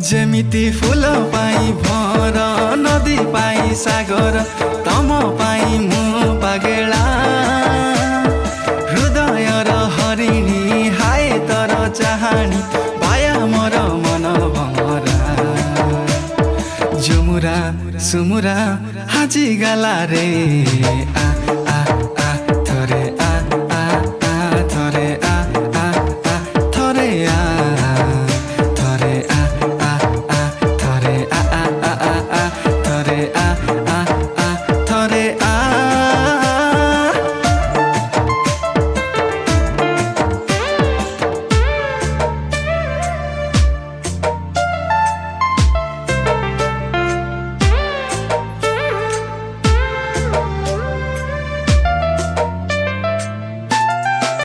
जेमिति फूल पाई भर नदी पाई सागर तम पाई मु पागेला हृदय र हरिणी हाय तर चाहनी पाया मोर मन भमरा झुमुरा सुमुरा हाजी गाला रे आ